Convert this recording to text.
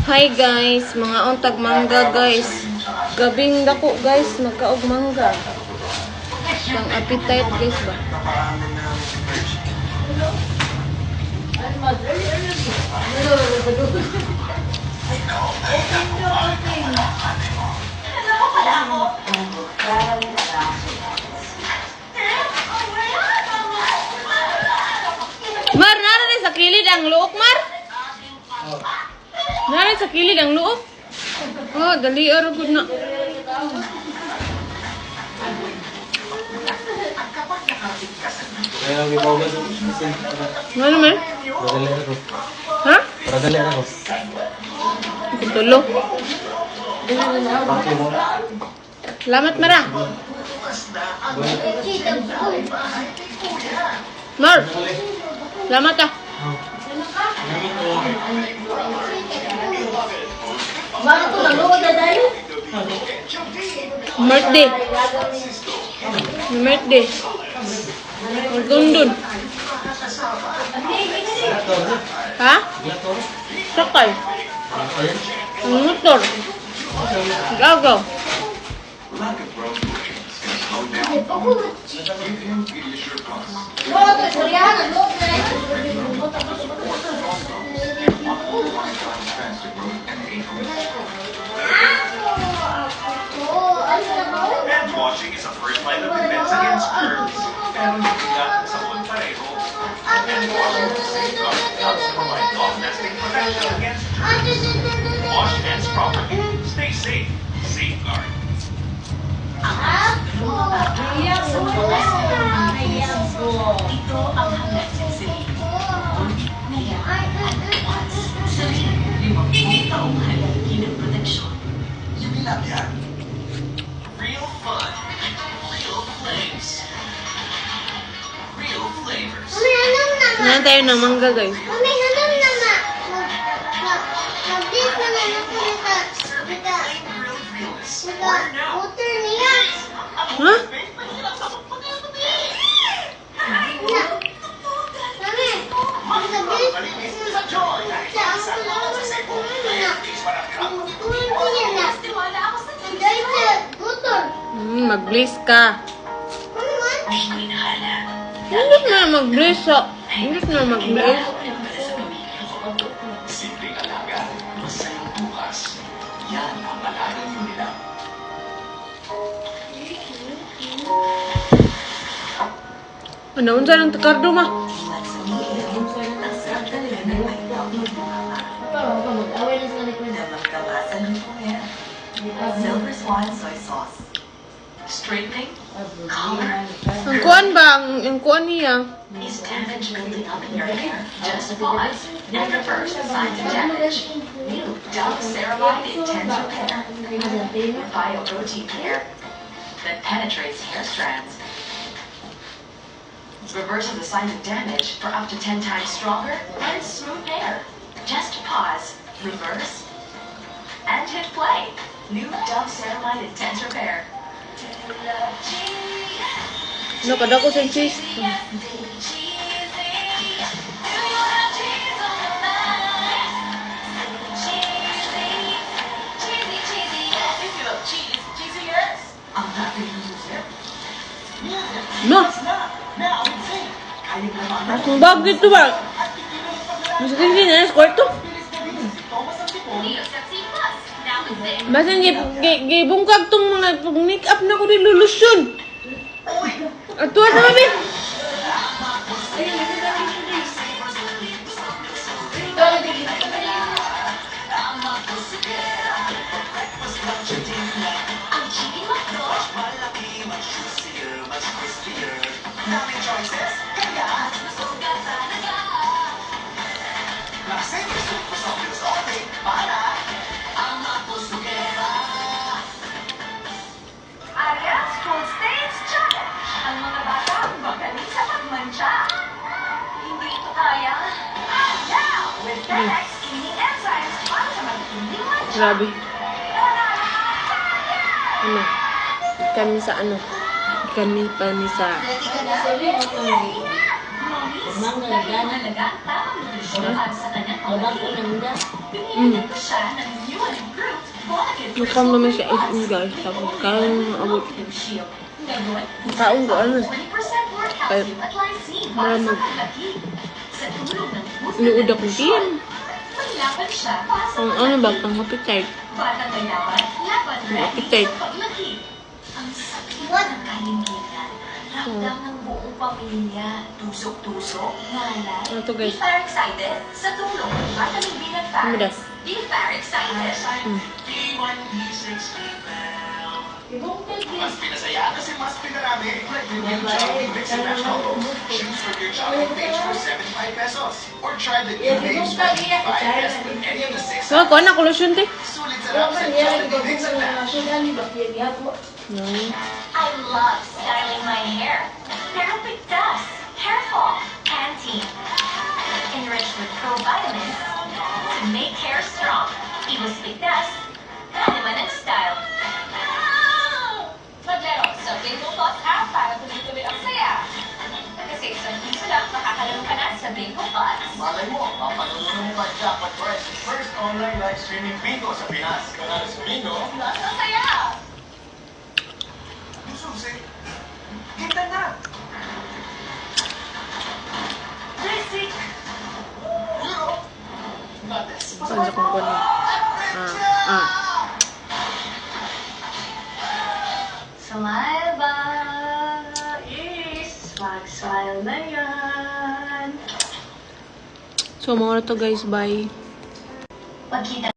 Hi guys, mga untag mangga guys. Gabing dako guys, magkaog mangga. Pang appetite guys ba? Mar, narin sa kilid ang luok, Mar? Narin sa kilid ang luok? Oh, dali arugod na. Ano man? Ha? Radali ako. Tulo. Salamat, Mara. Mar, salamat ah. Bakit ito lang? Lukod na tayo? Birthday. Birthday. Magdundun. Ha? Sakay. Ang motor. Gagaw. Lukod na, Soriana. Lukod na tayo. Bench washing is a first line of defense against germs. Pero hindi lahat sa buwan pareho. Bench washing to safeguard helps provide long-lasting protection against germs. Wash hands properly. Stay safe. Safeguard. Ito ang hanggang sili. Sili, 50 taong haligi ng proteksyon. Yun lang yan. Real fun. Real flames. Real flavors. Ngayon tayo ng mangga guys. Serving plain grilled realness. Order now. Ha? Malinis sa joy. Dahil sa lahat sa seko. Please, walang Mag-bliss ka. Hindi na mag-bliss sa... Hindi na mag-bliss. simpleng alaga. Masayang bukas. Yan ang alaga nila. Ano, unsa ng takardo ma? Silver swan soy sauce. Straightening, color, Ang kuan ba? Ang kuan niya. is damage building up in your hair? Just pause and reverse the signs of damage. New Dove Ceramide Intense Repair. Bioprotein care that penetrates hair strands. Reverses the signs of damage for up to 10 times stronger and smooth hair. Just pause, reverse, and hit play. New Dove Ceramide Intense Repair. Ano, kada ko sa cheese. Ma! Ang bagay ito ba? Mas hindi na sa kwarto. Basta gibungkag tong mga make up na ko din lulusyon. Ato sa mami. Ang chicken macdo. Daming choices, kaya susugat talaga. Lasing yung super soft sorting para ang mapusugera. Ariel's Cold Stains Challenge. Ang mga bata magaling sa pagmantsa. Hindi ito kaya. Now, with 10x cleaning enzymes para sa matinding mantsa. Grabe. Ano? Kami sa ano? Kami pa ni sa... Mommies, mahalaga ang tamang nutrisyon para sa kanyang Babak ko nang da. Pinili ko siya ng new and improved Volacid Mukhang naman siya SM guys. Tapos kain abot. Blue Shield. Gagawin Kaon ko ano. 20% more calcium at lysine para sa paglaki. Sa tulong ng booster Inuudak ng nutrition, tiyan. may laban siya para sa Ang ano ba? Pang appetite. Batang may laban, laban May ready appetite. sa paglaki. Ang sakit ng kalinginan. Ramdam ng buong pamilya. Tusok-tusok, ngalay. Ano to, guys? Be fire excited sa tulong ng vitamin B ng Ano ba? Farex. Be fire excited. D1, D6, D12. Ibong Mas pinasaya kasi mas pinarami. Like the new Jollibee Mix and Match Combo. Choose from your Jollibee page for 75 pesos. Or try the new Babes for 5 pesos with any of the 6. So, ako na kolusyon te. Sulit sarap sa Jollibee Mix and Match. No. I love styling my hair. Pero pigtas, hair fall, Pantene. Enriched with provitamins to make hair strong. Ibus pigtas, naman ang style. Maglaro sa Bingo Plus app para tuloy-tuloy ang saya. Kasi isang piso lang, makakalaro ka na sa Bingo Plus. Malay mo, mapanununan mo pa jackpot prize. First online live streaming bingo sa Pinas. Kanalo sa bingo. Plus ang saya! Susi, kita na! Basic! Saan sa kong kunin? Smile ba? Swag-smile na yan. So, mga to guys. Bye. Pagkita